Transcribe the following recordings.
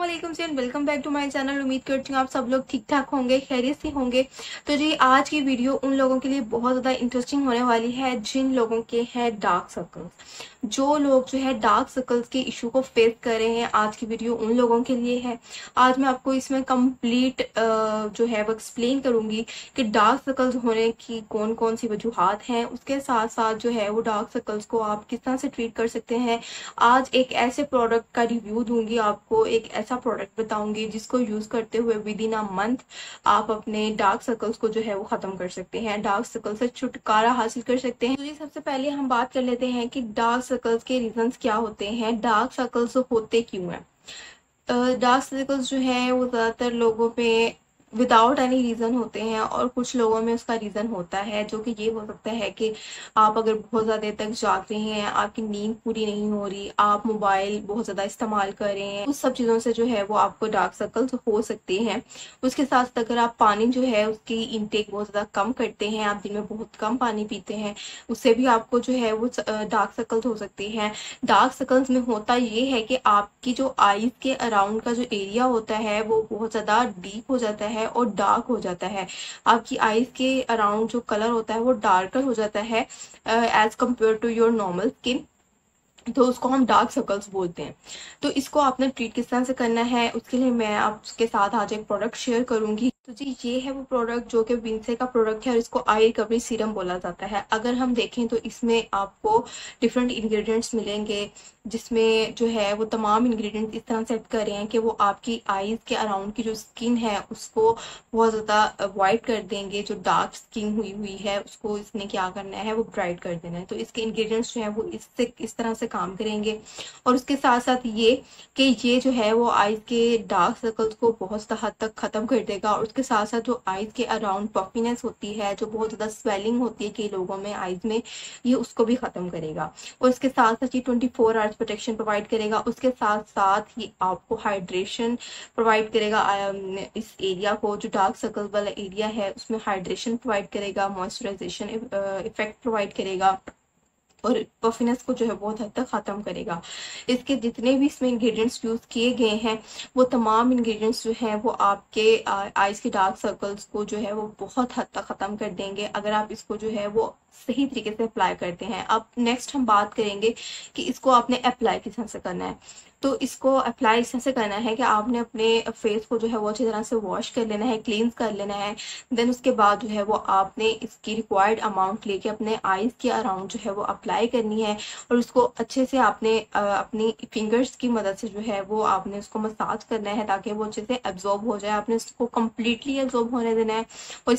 अस्सलाम जी and welcome back to my channel. उम्मीद करती हूँ आप सब लोग ठीक ठाक होंगे, खैरियत से होंगे। तो जी आज की वीडियो उन लोगों के लिए बहुत ज़्यादा इंटरेस्टिंग होने वाली है जिन लोगों के हैं डार्क सर्कल्स। जो लोग जो है डार्क सर्कल्स के इशू को फेस कर रहे हैं, आज की वीडियो उन लोगों के लिए है। आज मैं आपको इसमें कंप्लीट जो है वो एक्सप्लेन करूंगी कि डार्क सर्कल्स होने की कौन कौन सी वजूहात हैं, उसके साथ साथ जो है वो डार्क सर्कल्स को आप किस तरह से ट्रीट कर सकते हैं। आज एक ऐसे प्रोडक्ट का रिव्यू दूंगी आपको, एक ऐसा प्रोडक्ट बताऊंगी जिसको यूज करते हुए विद इन अ मंथ आप अपने डार्क सर्कल्स को जो है वो खत्म कर सकते हैं, डार्क सर्कल से छुटकारा हासिल कर सकते हैं। तो ये सबसे पहले हम बात कर लेते हैं कि डार्क सर्कल्स के रीजंस क्या होते हैं, डार्क सर्कल्स होते क्यों हैं। डार्क सर्कल्स जो है वो ज्यादातर लोगों पे विदाउट एनी रीजन होते हैं और कुछ लोगों में उसका रीजन होता है, जो कि ये हो सकता है कि आप अगर बहुत ज्यादा देर तक जाग रहे हैं, आपकी नींद पूरी नहीं हो रही, आप मोबाइल बहुत ज्यादा इस्तेमाल कर रहे हैं, उस सब चीजों से जो है वो आपको डार्क सर्कल्स हो सकते हैं। उसके साथ साथ अगर आप पानी जो है उसकी इनटेक बहुत ज्यादा कम करते हैं, आप दिन में बहुत कम पानी पीते हैं, उससे भी आपको जो है वो डार्क सर्कल्स हो सकते हैं। डार्क सर्कल्स में होता ये है कि आपकी जो आईज के अराउंड का जो एरिया होता है वो बहुत ज्यादा डीप हो जाता है और डार्क हो जाता है। आपकी आईज के अराउंड जो कलर होता है वो डार्कर हो जाता है as compared to your normal skin. तो उसको हम डार्क सर्कल्स बोलते हैं। तो इसको आपने ट्रीट किस तरह से करना है, उसके लिए मैं आपके साथ आज एक प्रोडक्ट शेयर करूंगी। तो जी ये है वो प्रोडक्ट जो कि विंसे का प्रोडक्ट है और इसको आई रिकवरी सीरम बोला जाता है। अगर हम देखें तो इसमें आपको डिफरेंट इंग्रेडिएंट्स मिलेंगे, जिसमें जो है वो तमाम इंग्रेडिएंट्स इस तरह सेट कर रहे हैं कि वो आपकी आईज के अराउंड की जो स्किन है उसको बहुत ज्यादा वाइट कर देंगे। जो डार्क स्किन हुई है उसको इसने क्या करना है, वो ब्राइट कर देना है। तो इसके इंग्रेडिएंट्स जो है वो इससे इस तरह से काम करेंगे। और उसके साथ साथ ये कि ये जो है वो आईज के डार्क सर्कल्स को बहुत ज्यादा हद तक खत्म कर देगा। और उसके साथ साथ जो आईज के अराउंड पफीनेस होती है, जो बहुत ज्यादा स्वेलिंग होती है कई लोगों में आईज में, ये उसको भी खत्म करेगा। और इसके साथ साथ ये 24 आवर्स प्रोटेक्शन प्रोवाइड करेगा। उसके साथ साथ ये आपको हाइड्रेशन प्रोवाइड करेगा। इस एरिया को, जो डार्क सर्कल वाला एरिया है, उसमें हाइड्रेशन प्रोवाइड करेगा, मॉइस्चराइजेशन इफेक्ट प्रोवाइड करेगा और पफिनेस को जो है बहुत हद तक खत्म करेगा। इसके जितने भी इसमें इंग्रेडिएंट्स यूज किए गए हैं वो तमाम इंग्रेडिएंट्स जो हैं वो आपके आईज के डार्क सर्कल्स को जो है वो बहुत हद तक खत्म कर देंगे, अगर आप इसको जो है वो सही तरीके से अप्लाई करते हैं। अब नेक्स्ट हम बात करेंगे कि इसको आपने अप्लाई किस तरह से करना है। तो इसको अप्लाई इस तरह से करना है कि आपने अपने फेस को जो है वो अच्छी तरह से वॉश कर लेना है, क्लींस कर लेना है। देन उसके बाद जो है वो आपने इसकी रिक्वायर्ड अमाउंट लेके अपने आईज के अराउंड जो है वो अप्लाई करनी है। और उसको अच्छे से आपने अपनी फिंगर्स की मदद से जो है वो आपने उसको मसाज करना है ताकि वो अच्छे से एब्जॉर्ब हो जाए। आपने इसको कम्प्लीटली एब्जॉर्ब होने देना है। और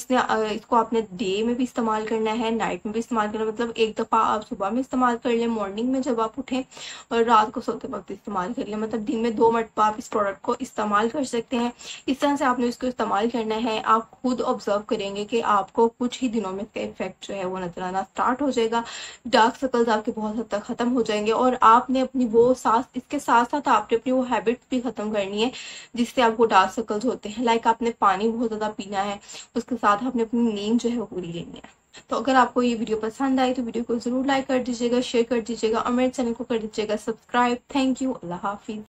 इसको आपने डे में भी इस्तेमाल करना है, नाइट में भी इस्तेमाल करना है। मतलब एक दफ़ा आप सुबह में इस्तेमाल कर लें, मॉर्निंग में जब आप उठें, और रात को सोते वक्त इस्तेमाल कर लिया। मतलब दिन में 2 मरतबा आप इस प्रोडक्ट को इस्तेमाल कर सकते हैं। इस तरह से आपने इसको इस्तेमाल करना है। आप खुद ऑब्जर्व करेंगे कि आपको कुछ ही दिनों में इसका इफेक्ट जो है वो नजर आना स्टार्ट हो जाएगा। डार्क सर्कल्स आपके बहुत हद तक खत्म हो जाएंगे। और आपने अपनी वो इसके साथ साथ आपने अपनी वो हैबिट भी खत्म करनी है जिससे आपको डार्क सर्कल्स होते हैं। लाइक आपने पानी बहुत ज्यादा पीना है, उसके साथ आपने अपनी नींद जो है वो पूरी लेनी है। तो अगर आपको ये वीडियो पसंद आई तो वीडियो को जरूर लाइक कर दीजिएगा, शेयर कर दीजिएगा और मेरे चैनल को कर दीजिएगा subscribe. Thank you, Allah Hafiz.